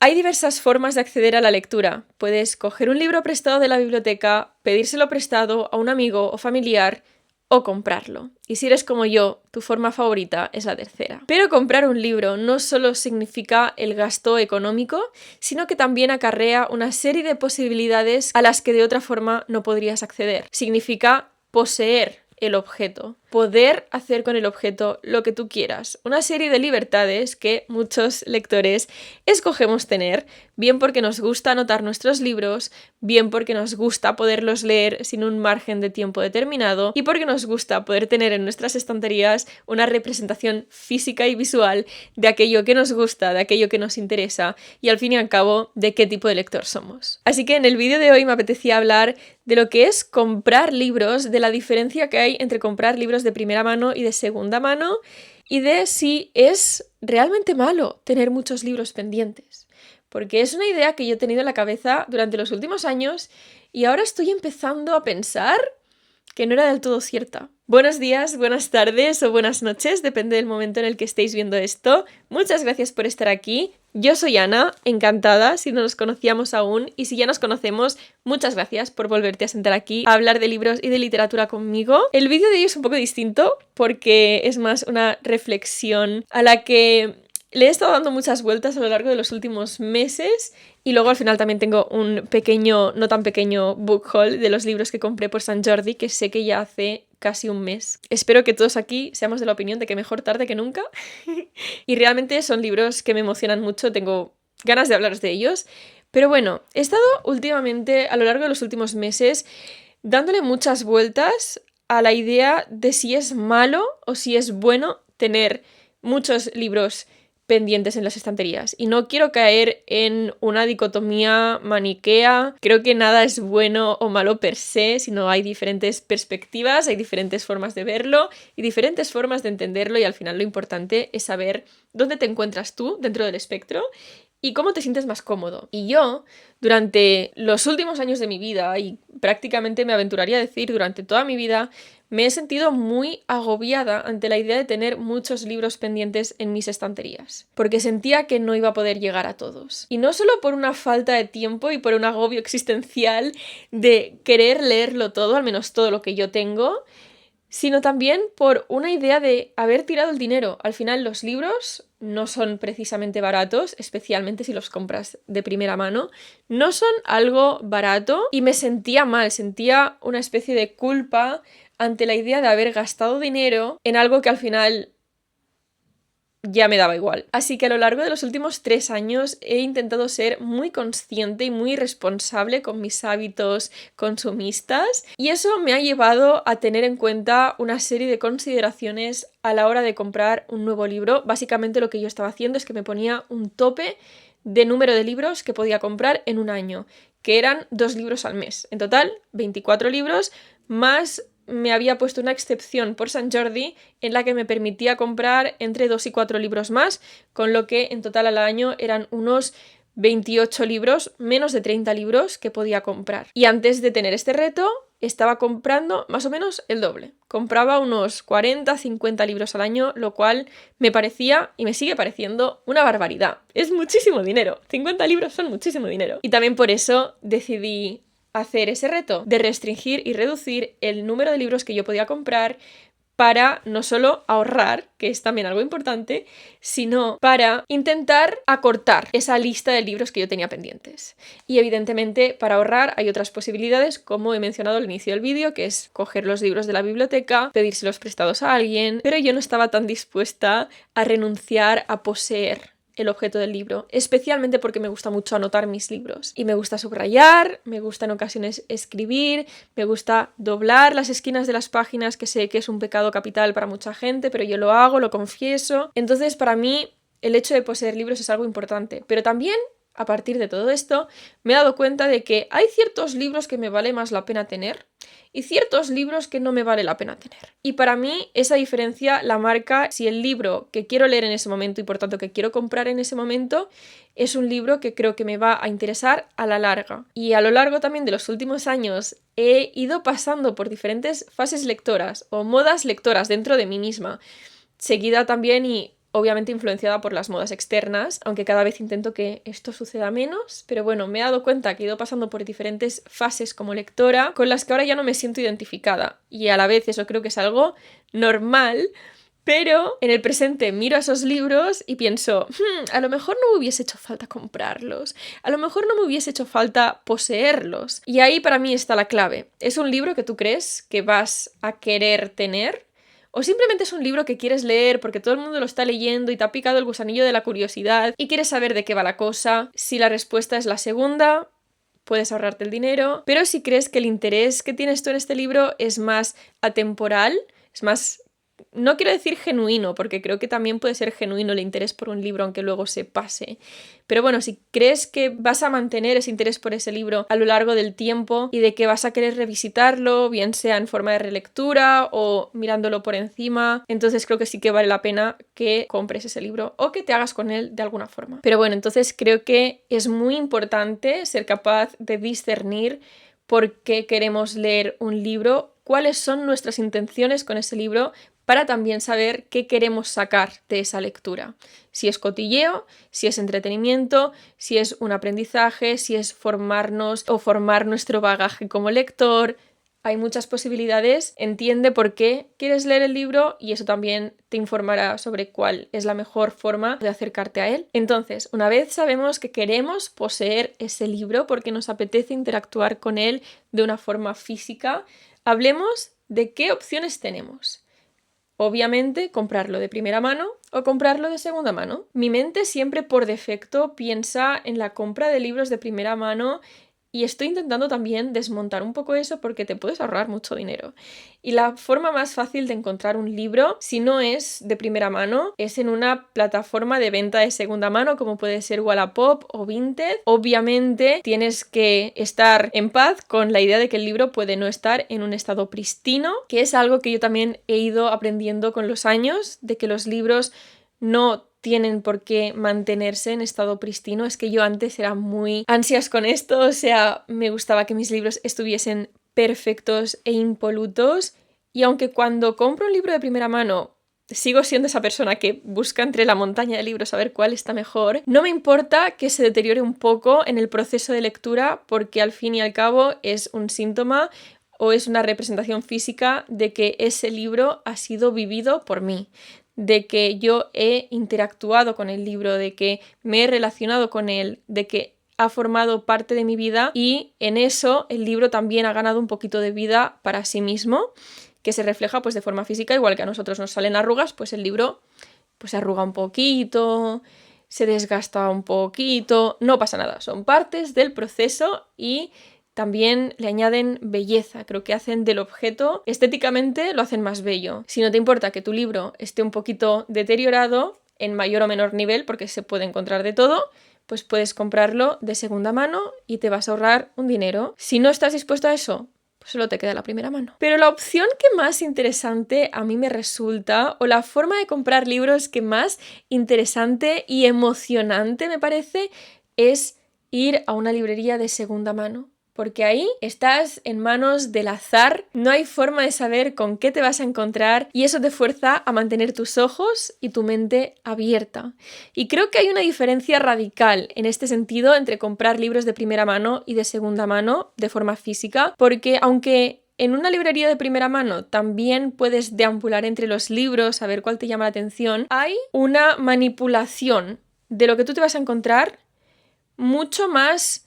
Hay diversas formas de acceder a la lectura. Puedes coger un libro prestado de la biblioteca, pedírselo prestado a un amigo o familiar o comprarlo. Y si eres como yo, tu forma favorita es la tercera. Pero comprar un libro no solo significa el gasto económico, sino que también acarrea una serie de posibilidades a las que de otra forma no podrías acceder. Significa poseer el objeto, poder hacer con el objeto lo que tú quieras. Una serie de libertades que muchos lectores escogemos tener, bien porque nos gusta anotar nuestros libros, bien porque nos gusta poderlos leer sin un margen de tiempo determinado y porque nos gusta poder tener en nuestras estanterías una representación física y visual de aquello que nos gusta, de aquello que nos interesa y al fin y al cabo de qué tipo de lector somos. Así que en el vídeo de hoy me apetecía hablar de lo que es comprar libros, de la diferencia que hay entre comprar libros de primera mano y de segunda mano y de si es realmente malo tener muchos libros pendientes. Porque es una idea que yo he tenido en la cabeza durante los últimos años y ahora estoy empezando a pensar que no era del todo cierta. Buenos días, buenas tardes o buenas noches, depende del momento en el que estéis viendo esto. Muchas gracias por estar aquí. Yo soy Ana, encantada si no nos conocíamos aún y si ya nos conocemos, muchas gracias por volverte a sentar aquí a hablar de libros y de literatura conmigo. El vídeo de hoy es un poco distinto porque es más una reflexión a la que le he estado dando muchas vueltas a lo largo de los últimos meses y luego al final también tengo un pequeño, no tan pequeño book haul de los libros que compré por Sant Jordi, que sé que ya hace casi un mes. Espero que todos aquí seamos de la opinión de que mejor tarde que nunca. Y realmente son libros que me emocionan mucho, tengo ganas de hablaros de ellos. Pero bueno, he estado últimamente, a lo largo de los últimos meses, dándole muchas vueltas a la idea de si es malo o si es bueno tener muchos libros pendientes en las estanterías. Y no quiero caer en una dicotomía maniquea. Creo que nada es bueno o malo per se, sino hay diferentes perspectivas, hay diferentes formas de verlo y diferentes formas de entenderlo y al final lo importante es saber dónde te encuentras tú dentro del espectro y cómo te sientes más cómodo. Y yo, durante los últimos años de mi vida, y prácticamente me aventuraría a decir durante toda mi vida, me he sentido muy agobiada ante la idea de tener muchos libros pendientes en mis estanterías, porque sentía que no iba a poder llegar a todos. Y no solo por una falta de tiempo y por un agobio existencial de querer leerlo todo, al menos todo lo que yo tengo, sino también por una idea de haber tirado el dinero. Al final los libros no son precisamente baratos, especialmente si los compras de primera mano. No son algo barato y me sentía mal, sentía una especie de culpa ante la idea de haber gastado dinero en algo que al final ya me daba igual. Así que a lo largo de los últimos 3 años he intentado ser muy consciente y muy responsable con mis hábitos consumistas y eso me ha llevado a tener en cuenta una serie de consideraciones a la hora de comprar un nuevo libro. Básicamente lo que yo estaba haciendo es que me ponía un tope de número de libros que podía comprar en un año, que eran 2 libros al mes. En total, 24 libros, más me había puesto una excepción por Sant Jordi en la que me permitía comprar entre 2 y 4 libros más, con lo que en total al año eran unos 28 libros, menos de 30 libros que podía comprar. Y antes de tener este reto, estaba comprando más o menos el doble. Compraba unos 40, 50 libros al año, lo cual me parecía y me sigue pareciendo una barbaridad. Es muchísimo dinero. 50 libros son muchísimo dinero. Y también por eso decidí hacer ese reto de restringir y reducir el número de libros que yo podía comprar para no solo ahorrar, que es también algo importante, sino para intentar acortar esa lista de libros que yo tenía pendientes. Y evidentemente para ahorrar hay otras posibilidades, como he mencionado al inicio del vídeo, que es coger los libros de la biblioteca, pedírselos prestados a alguien, pero yo no estaba tan dispuesta a renunciar a poseer el objeto del libro, especialmente porque me gusta mucho anotar mis libros y me gusta subrayar, me gusta en ocasiones escribir, me gusta doblar las esquinas de las páginas, que sé que es un pecado capital para mucha gente, pero yo lo hago, lo confieso. Entonces para mí el hecho de poseer libros es algo importante, pero también a partir de todo esto me he dado cuenta de que hay ciertos libros que me vale más la pena tener y ciertos libros que no me vale la pena tener. Y para mí esa diferencia la marca si el libro que quiero leer en ese momento y por tanto que quiero comprar en ese momento es un libro que creo que me va a interesar a la larga. Y a lo largo también de los últimos años he ido pasando por diferentes fases lectoras o modas lectoras dentro de mí misma, seguida también y obviamente influenciada por las modas externas, aunque cada vez intento que esto suceda menos, pero bueno, me he dado cuenta que he ido pasando por diferentes fases como lectora con las que ahora ya no me siento identificada, y a la vez eso creo que es algo normal. Pero en el presente miro a esos libros y pienso, a lo mejor no me hubiese hecho falta comprarlos, a lo mejor no me hubiese hecho falta poseerlos. Y ahí para mí está la clave. ¿Es un libro que tú crees que vas a querer tener? ¿O simplemente es un libro que quieres leer porque todo el mundo lo está leyendo y te ha picado el gusanillo de la curiosidad y quieres saber de qué va la cosa? Si la respuesta es la segunda, puedes ahorrarte el dinero. Pero si crees que el interés que tienes tú en este libro es más atemporal, es más... No quiero decir genuino, porque creo que también puede ser genuino el interés por un libro, aunque luego se pase. Pero bueno, si crees que vas a mantener ese interés por ese libro a lo largo del tiempo y de que vas a querer revisitarlo, bien sea en forma de relectura o mirándolo por encima, entonces creo que sí que vale la pena que compres ese libro o que te hagas con él de alguna forma. Pero bueno, entonces creo que es muy importante ser capaz de discernir por qué queremos leer un libro, cuáles son nuestras intenciones con ese libro, para también saber qué queremos sacar de esa lectura. Si es cotilleo, si es entretenimiento, si es un aprendizaje, si es formarnos o formar nuestro bagaje como lector. Hay muchas posibilidades. Entiende por qué quieres leer el libro y eso también te informará sobre cuál es la mejor forma de acercarte a él. Entonces, una vez sabemos que queremos poseer ese libro porque nos apetece interactuar con él de una forma física, hablemos de qué opciones tenemos. Obviamente, comprarlo de primera mano o comprarlo de segunda mano. Mi mente siempre por defecto piensa en la compra de libros de primera mano y estoy intentando también desmontar un poco eso porque te puedes ahorrar mucho dinero. Y la forma más fácil de encontrar un libro, si no es de primera mano, es en una plataforma de venta de segunda mano como puede ser Wallapop o Vinted. Obviamente tienes que estar en paz con la idea de que el libro puede no estar en un estado pristino, que es algo que yo también he ido aprendiendo con los años, de que los libros no tienen por qué mantenerse en estado pristino. Es que yo antes era muy ansias con esto, o sea, me gustaba que mis libros estuviesen perfectos e impolutos, y aunque cuando compro un libro de primera mano sigo siendo esa persona que busca entre la montaña de libros a ver cuál está mejor, no me importa que se deteriore un poco en el proceso de lectura porque al fin y al cabo es un síntoma o es una representación física de que ese libro ha sido vivido por mí, de que yo he interactuado con el libro, de que me he relacionado con él, de que ha formado parte de mi vida y en eso el libro también ha ganado un poquito de vida para sí mismo, que se refleja pues de forma física, igual que a nosotros nos salen arrugas, pues el libro pues se arruga un poquito, se desgasta un poquito, no pasa nada, son partes del proceso y también le añaden belleza, creo que hacen del objeto, estéticamente lo hacen más bello. Si no te importa que tu libro esté un poquito deteriorado, en mayor o menor nivel, porque se puede encontrar de todo, pues puedes comprarlo de segunda mano y te vas a ahorrar un dinero. Si no estás dispuesto a eso, pues solo te queda la primera mano. Pero la opción que más interesante a mí me resulta, o la forma de comprar libros que más interesante y emocionante me parece, es ir a una librería de segunda mano. Porque ahí estás en manos del azar, no hay forma de saber con qué te vas a encontrar y eso te fuerza a mantener tus ojos y tu mente abierta. Y creo que hay una diferencia radical en este sentido entre comprar libros de primera mano y de segunda mano de forma física, porque aunque en una librería de primera mano también puedes deambular entre los libros, a ver cuál te llama la atención, hay una manipulación de lo que tú te vas a encontrar mucho más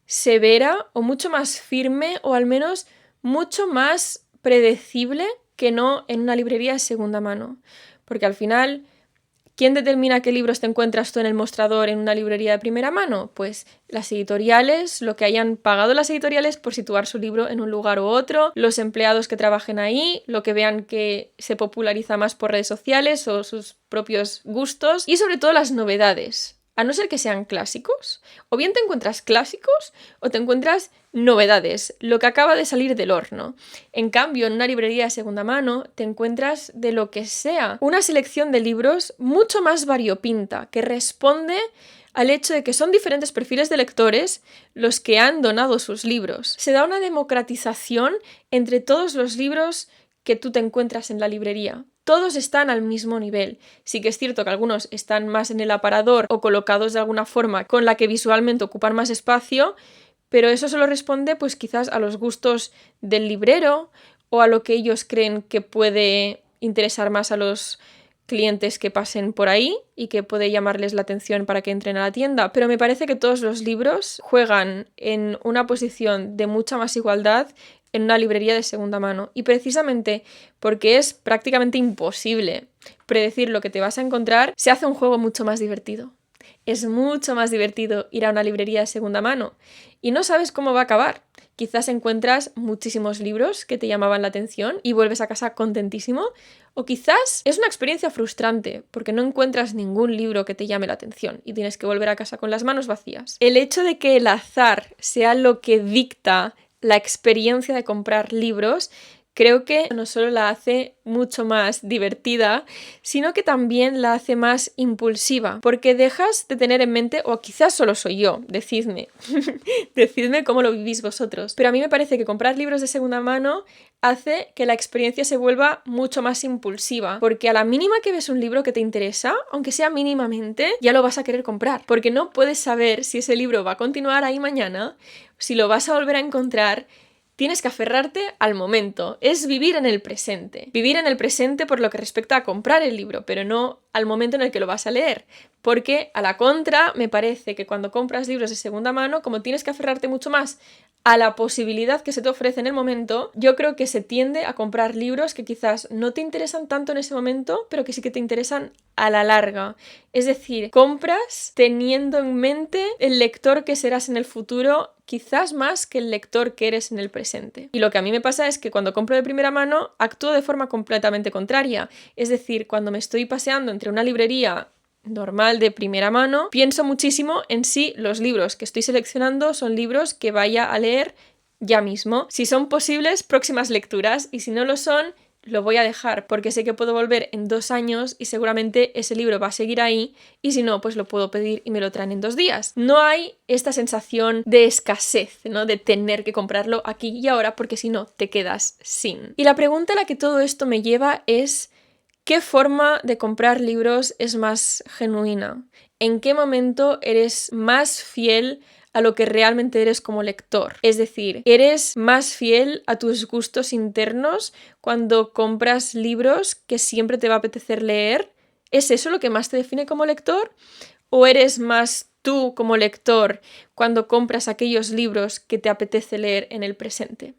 severa o mucho más firme o al menos mucho más predecible que no en una librería de segunda mano. Porque al final, ¿quién determina qué libros te encuentras tú en el mostrador en una librería de primera mano? Pues las editoriales, lo que hayan pagado las editoriales por situar su libro en un lugar u otro, los empleados que trabajen ahí, lo que vean que se populariza más por redes sociales o sus propios gustos y sobre todo las novedades. A no ser que sean clásicos, o bien te encuentras clásicos o te encuentras novedades, lo que acaba de salir del horno. En cambio, en una librería de segunda mano te encuentras de lo que sea, una selección de libros mucho más variopinta, que responde al hecho de que son diferentes perfiles de lectores los que han donado sus libros. Se da una democratización entre todos los libros que tú te encuentras en la librería. todos están al mismo nivel. Sí que es cierto que algunos están más en el aparador o colocados de alguna forma con la que visualmente ocupan más espacio, pero eso solo responde pues quizás a los gustos del librero o a lo que ellos creen que puede interesar más a los clientes que pasen por ahí y que puede llamarles la atención para que entren a la tienda. Pero me parece que todos los libros juegan en una posición de mucha más igualdad en una librería de segunda mano. Y precisamente porque es prácticamente imposible predecir lo que te vas a encontrar, se hace un juego mucho más divertido. Es mucho más divertido ir a una librería de segunda mano y no sabes cómo va a acabar. Quizás encuentras muchísimos libros que te llamaban la atención y vuelves a casa contentísimo, o quizás es una experiencia frustrante porque no encuentras ningún libro que te llame la atención y tienes que volver a casa con las manos vacías. El hecho de que el azar sea lo que dicta la experiencia de comprar libros, creo que no solo la hace mucho más divertida, sino que también la hace más impulsiva, porque dejas de tener en mente, o quizás solo soy yo, decidme, decidme cómo lo vivís vosotros, pero a mí me parece que comprar libros de segunda mano hace que la experiencia se vuelva mucho más impulsiva, porque a la mínima que ves un libro que te interesa, aunque sea mínimamente, ya lo vas a querer comprar, porque no puedes saber si ese libro va a continuar ahí mañana, si lo vas a volver a encontrar. Tienes que aferrarte al momento, es vivir en el presente. Vivir en el presente por lo que respecta a comprar el libro, pero no al momento en el que lo vas a leer. Porque a la contra, me parece que cuando compras libros de segunda mano, como tienes que aferrarte mucho más a la posibilidad que se te ofrece en el momento, yo creo que se tiende a comprar libros que quizás no te interesan tanto en ese momento, pero que sí que te interesan a la larga. Es decir, compras teniendo en mente el lector que serás en el futuro, quizás más que el lector que eres en el presente. Y lo que a mí me pasa es que cuando compro de primera mano, actúo de forma completamente contraria. Es decir, cuando me estoy paseando entre una librería normal de primera mano, pienso muchísimo en si los libros que estoy seleccionando son libros que vaya a leer ya mismo, si son posibles próximas lecturas, y si no lo son, lo voy a dejar porque sé que puedo volver en 2 años y seguramente ese libro va a seguir ahí, y si no, pues lo puedo pedir y me lo traen en 2 días. No hay esta sensación de escasez, ¿no? De tener que comprarlo aquí y ahora porque si no, te quedas sin. Y la pregunta a la que todo esto me lleva es: ¿qué forma de comprar libros es más genuina? ¿En qué momento eres más fiel a lo que realmente eres como lector? Es decir, ¿eres más fiel a tus gustos internos cuando compras libros que siempre te va a apetecer leer? ¿Es eso lo que más te define como lector? ¿O eres más tú como lector cuando compras aquellos libros que te apetece leer en el presente?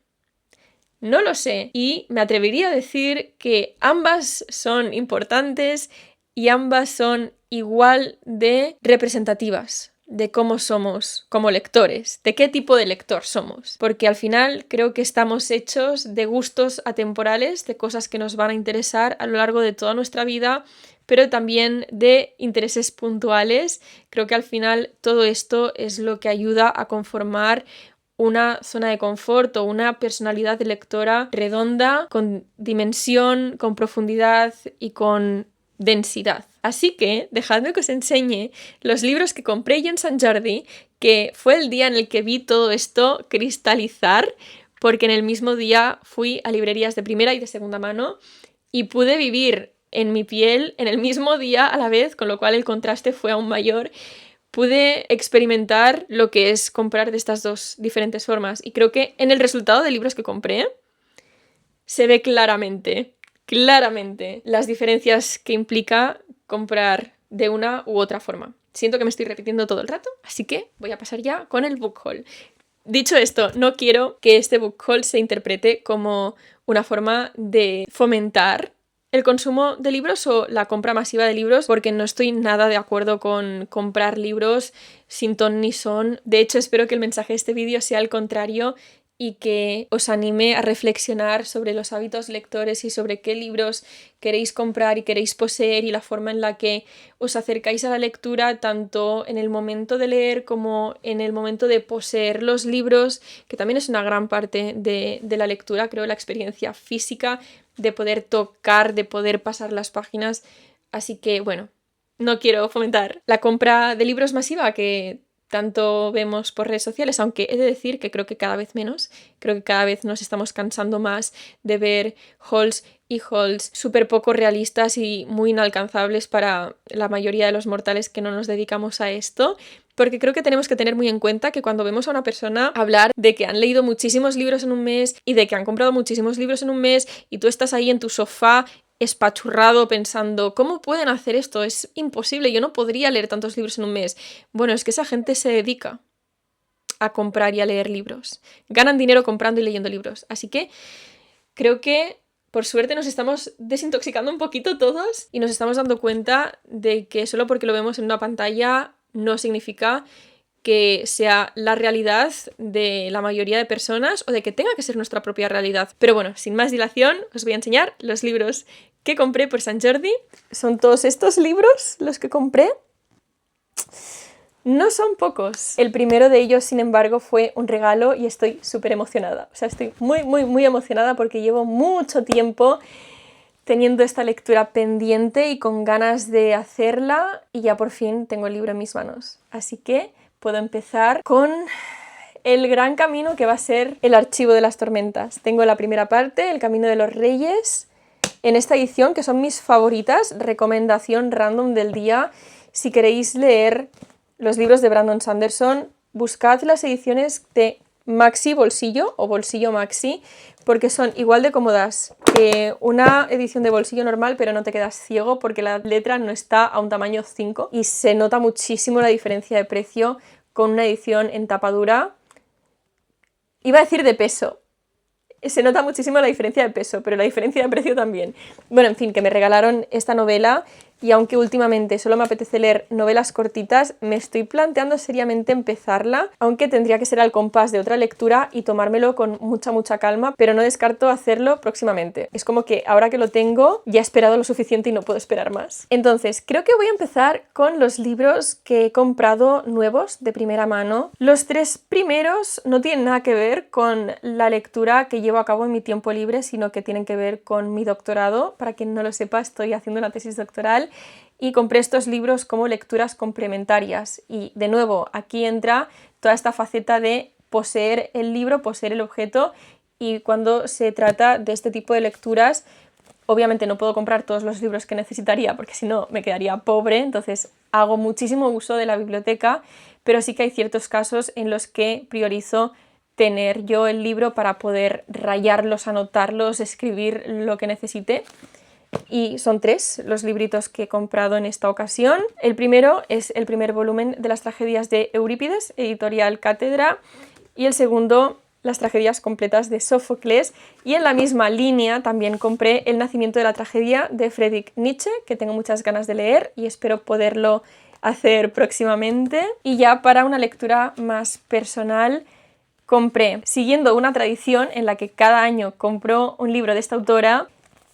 No lo sé, y me atrevería a decir que ambas son importantes y ambas son igual de representativas de cómo somos como lectores, de qué tipo de lector somos. Porque al final creo que estamos hechos de gustos atemporales, de cosas que nos van a interesar a lo largo de toda nuestra vida, pero también de intereses puntuales. Creo que al final todo esto es lo que ayuda a conformar una zona de confort o una personalidad de lectora redonda, con dimensión, con profundidad y con densidad. Así que dejadme que os enseñe los libros que compré yo en Sant Jordi, que fue el día en el que vi todo esto cristalizar, porque en el mismo día fui a librerías de primera y de segunda mano y pude vivir en mi piel en el mismo día a la vez, con lo cual el contraste fue aún mayor. Pude experimentar lo que es comprar de estas dos diferentes formas, y creo que en el resultado de libros que compré se ve claramente las diferencias que implica comprar de una u otra forma. Siento que me estoy repitiendo todo el rato, así que voy a pasar ya con el book haul. Dicho esto, no quiero que este book haul se interprete como una forma de fomentar el consumo de libros o la compra masiva de libros, porque no estoy nada de acuerdo con comprar libros sin ton ni son. De hecho, espero que el mensaje de este vídeo sea el contrario y que os anime a reflexionar sobre los hábitos lectores y sobre qué libros queréis comprar y queréis poseer, y la forma en la que os acercáis a la lectura, tanto en el momento de leer como en el momento de poseer los libros, que también es una gran parte de la lectura, creo, la experiencia física de poder tocar, de poder pasar las páginas. Así que, bueno, no quiero fomentar la compra de libros masiva que tanto vemos por redes sociales, aunque he de decir que creo que cada vez menos, creo que cada vez nos estamos cansando más de ver hauls y hauls súper poco realistas y muy inalcanzables para la mayoría de los mortales que no nos dedicamos a esto. Porque creo que tenemos que tener muy en cuenta que cuando vemos a una persona hablar de que han leído muchísimos libros en un mes y de que han comprado muchísimos libros en un mes y tú estás ahí en tu sofá espachurrado pensando, ¿cómo pueden hacer esto? Es imposible, yo no podría leer tantos libros en un mes. Bueno, es que esa gente se dedica a comprar y a leer libros. Ganan dinero comprando y leyendo libros. Así que creo que por suerte nos estamos desintoxicando un poquito todos y nos estamos dando cuenta de que solo porque lo vemos en una pantalla no significa que sea la realidad de la mayoría de personas o de que tenga que ser nuestra propia realidad. Pero bueno, sin más dilación, os voy a enseñar los libros que compré por Sant Jordi. Son todos estos libros los que compré. No son pocos. El primero de ellos, sin embargo, fue un regalo y estoy súper emocionada. O sea, estoy muy emocionada porque llevo mucho tiempo teniendo esta lectura pendiente y con ganas de hacerla y ya por fin tengo el libro en mis manos. Así que puedo empezar con el gran camino que va a ser el Archivo de las Tormentas. Tengo la primera parte, El Camino de los Reyes, en esta edición, que son mis favoritas, recomendación random del día. Si queréis leer los libros de Brandon Sanderson, buscad las ediciones de Maxi Bolsillo o Bolsillo Maxi, porque son igual de cómodas que una edición de bolsillo normal, pero no te quedas ciego porque la letra no está a un tamaño 5 y se nota muchísimo la diferencia de precio con una edición en tapa dura. Iba a decir de peso. Se nota muchísimo la diferencia de peso, pero la diferencia de precio también. Bueno, en fin, que me regalaron esta novela y aunque últimamente solo me apetece leer novelas cortitas, me estoy planteando seriamente empezarla, aunque tendría que ser al compás de otra lectura y tomármelo con mucha calma, pero no descarto hacerlo próximamente. Es como que ahora que lo tengo, ya he esperado lo suficiente y no puedo esperar más. Entonces, creo que voy a empezar con los libros que he comprado nuevos de primera mano. Los 3 primeros no tienen nada que ver con la lectura que llevo a cabo en mi tiempo libre, sino que tienen que ver con mi doctorado. Para quien no lo sepa, estoy haciendo una tesis doctoral y compré estos libros como lecturas complementarias. Y de nuevo, aquí entra toda esta faceta de poseer el libro, poseer el objeto, y cuando se trata de este tipo de lecturas, obviamente no puedo comprar todos los libros que necesitaría porque si no me quedaría pobre, entonces hago muchísimo uso de la biblioteca, pero sí que hay ciertos casos en los que priorizo tener yo el libro para poder rayarlos, anotarlos, escribir lo que necesite. Y son 3 los libritos que he comprado en esta ocasión. El primero es el primer volumen de las tragedias de Eurípides, editorial Cátedra, y el segundo, las tragedias completas de Sófocles, y en la misma línea también compré El nacimiento de la tragedia de Friedrich Nietzsche, que tengo muchas ganas de leer y espero poderlo hacer próximamente. Y ya para una lectura más personal, compré, siguiendo una tradición en la que cada año compro un libro de esta autora,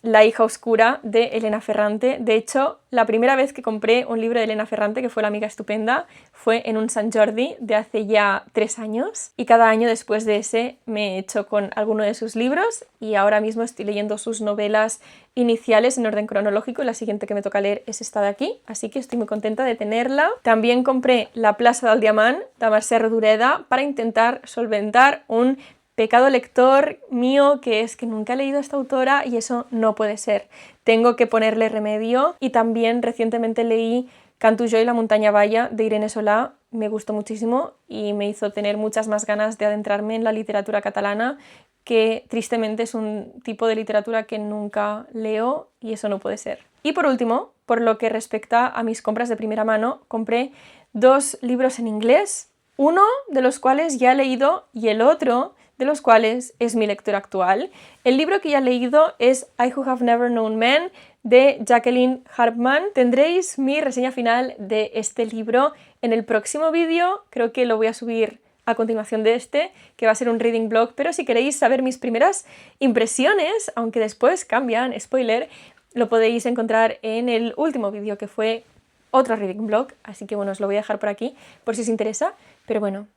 La hija oscura de Elena Ferrante. De hecho, la primera vez que compré un libro de Elena Ferrante, que fue La amiga estupenda, fue en un Sant Jordi de hace ya 3 años. Y cada año después de ese me he hecho con alguno de sus libros y ahora mismo estoy leyendo sus novelas iniciales en orden cronológico y la siguiente que me toca leer es esta de aquí, así que estoy muy contenta de tenerla. También compré La plaça del Diamant de Mercè Rodoreda para intentar solventar un pecado lector mío, que es que nunca he leído a esta autora y eso no puede ser. Tengo que ponerle remedio. Y también recientemente leí Cantujo y la montaña balla de Irene Solà. Me gustó muchísimo y me hizo tener muchas más ganas de adentrarme en la literatura catalana, que tristemente es un tipo de literatura que nunca leo y eso no puede ser. Y por último, por lo que respecta a mis compras de primera mano, compré 2 libros en inglés, uno de los cuales ya he leído y el otro de los cuales es mi lectura actual. El libro que ya he leído es I Who Have Never Known Men de Jacqueline Harpman. Tendréis mi reseña final de este libro en el próximo vídeo, creo que lo voy a subir a continuación de este, que va a ser un reading blog, pero si queréis saber mis primeras impresiones, aunque después cambian, spoiler, lo podéis encontrar en el último vídeo, que fue otro reading blog, así que bueno, os lo voy a dejar por aquí por si os interesa, pero bueno,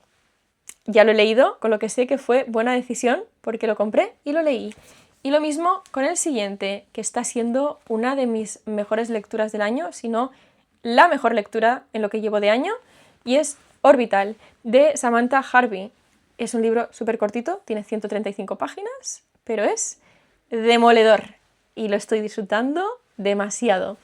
ya lo he leído, con lo que sé que fue buena decisión porque lo compré y lo leí. Y lo mismo con el siguiente, que está siendo una de mis mejores lecturas del año, si no la mejor lectura en lo que llevo de año, y es Orbital, de Samantha Harvey. Es un libro súper cortito, tiene 135 páginas, pero es demoledor. y lo estoy disfrutando demasiado.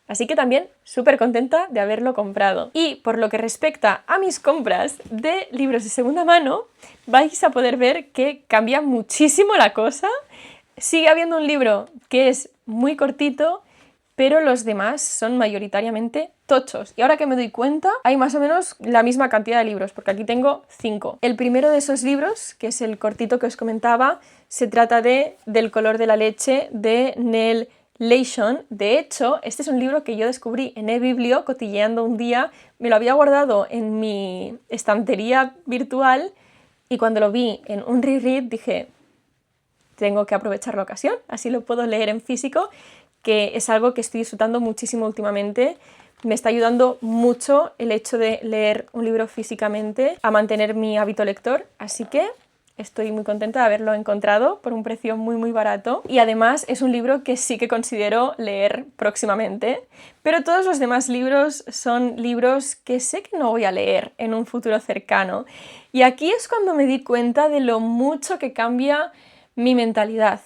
Así que también súper contenta de haberlo comprado. Y por lo que respecta a mis compras de libros de segunda mano, vais a poder ver que cambia muchísimo la cosa. Sigue habiendo un libro que es muy cortito, pero los demás son mayoritariamente tochos. Y ahora que me doy cuenta, hay más o menos la misma cantidad de libros, porque aquí tengo 5. El primero de esos libros, que es el cortito que os comentaba, se trata de Del color de la leche, de Nell Leishon. De hecho, este es un libro que yo descubrí en eBiblio, cotilleando un día. Me lo había guardado en mi estantería virtual y cuando lo vi en un reread dije, tengo que aprovechar la ocasión, así lo puedo leer en físico, que es algo que estoy disfrutando muchísimo últimamente. Me está ayudando mucho el hecho de leer un libro físicamente a mantener mi hábito lector, así que estoy muy contenta de haberlo encontrado por un precio muy barato y además es un libro que sí que considero leer próximamente, pero todos los demás libros son libros que sé que no voy a leer en un futuro cercano y aquí es cuando me di cuenta de lo mucho que cambia mi mentalidad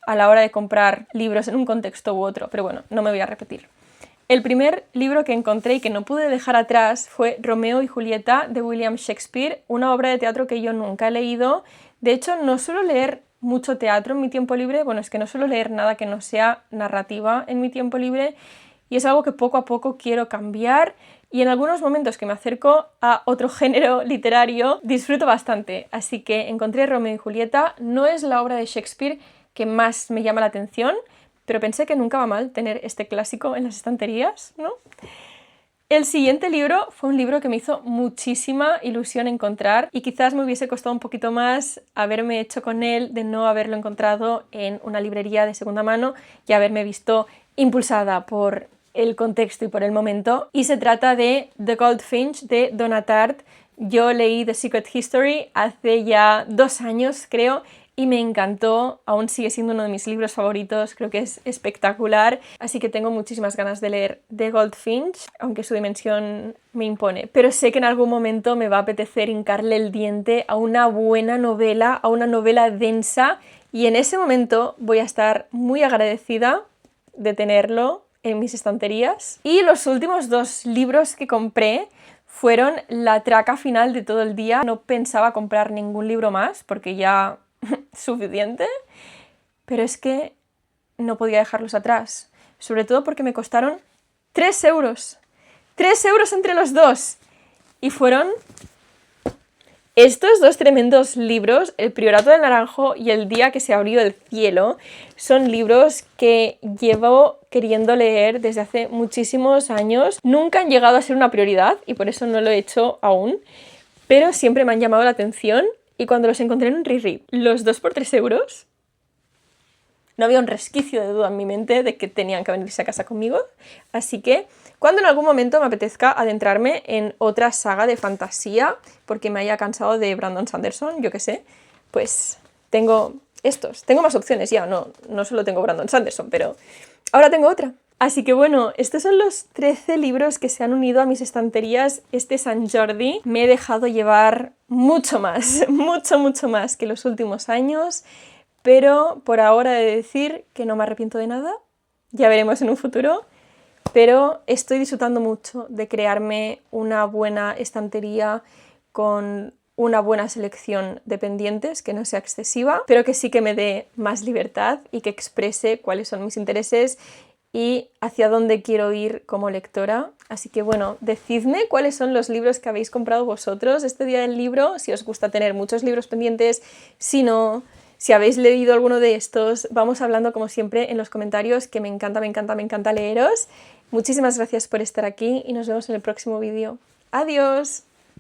a la hora de comprar libros en un contexto u otro, pero bueno, no me voy a repetir. El primer libro que encontré y que no pude dejar atrás fue Romeo y Julieta de William Shakespeare, una obra de teatro que yo nunca he leído. De hecho, no suelo leer mucho teatro en mi tiempo libre, bueno, es que no suelo leer nada que no sea narrativa en mi tiempo libre y es algo que poco a poco quiero cambiar y en algunos momentos que me acerco a otro género literario disfruto bastante. Así que encontré Romeo y Julieta, no es la obra de Shakespeare que más me llama la atención, pero pensé que nunca va mal tener este clásico en las estanterías, ¿no? El siguiente libro fue un libro que me hizo muchísima ilusión encontrar y quizás me hubiese costado un poquito más haberme hecho con él de no haberlo encontrado en una librería de segunda mano y haberme visto impulsada por el contexto y por el momento. Y se trata de The Goldfinch de Donna Tartt. Yo leí The Secret History hace ya 2 años, creo, y me encantó, aún sigue siendo uno de mis libros favoritos, creo que es espectacular, así que tengo muchísimas ganas de leer The Goldfinch, aunque su dimensión me impone. Pero sé que en algún momento me va a apetecer hincarle el diente a una buena novela, a una novela densa, y en ese momento voy a estar muy agradecida de tenerlo en mis estanterías. Y los últimos 2 libros que compré fueron la traca final de todo el día. No pensaba comprar ningún libro más, porque ya suficiente, pero es que no podía dejarlos atrás, sobre todo porque me costaron 3 euros. 3 euros entre los dos. Y fueron estos 2 tremendos libros, El Priorato del Naranjo y El día que se abrió el cielo. Son libros que llevo queriendo leer desde hace muchísimos años. Nunca han llegado a ser una prioridad y por eso no lo he hecho aún, pero siempre me han llamado la atención. Y cuando los encontré en un reread, los 2 por 3 euros, no había un resquicio de duda en mi mente de que tenían que venirse a casa conmigo. Así que cuando en algún momento me apetezca adentrarme en otra saga de fantasía, porque me haya cansado de Brandon Sanderson, yo qué sé, pues tengo estos. Tengo más opciones ya, no solo tengo Brandon Sanderson, pero ahora tengo otra. Así que bueno, estos son los 13 libros que se han unido a mis estanterías este Sant Jordi. Me he dejado llevar mucho más, mucho más que los últimos años, pero por ahora he de decir que no me arrepiento de nada. Ya veremos en un futuro, pero estoy disfrutando mucho de crearme una buena estantería con una buena selección de pendientes, que no sea excesiva, pero que sí que me dé más libertad y que exprese cuáles son mis intereses y hacia dónde quiero ir como lectora. Así que bueno, decidme cuáles son los libros que habéis comprado vosotros este día del libro, si os gusta tener muchos libros pendientes, si no, si habéis leído alguno de estos. Vamos hablando como siempre en los comentarios, que me encanta leeros. Muchísimas gracias por estar aquí y nos vemos en el próximo vídeo. ¡Adiós!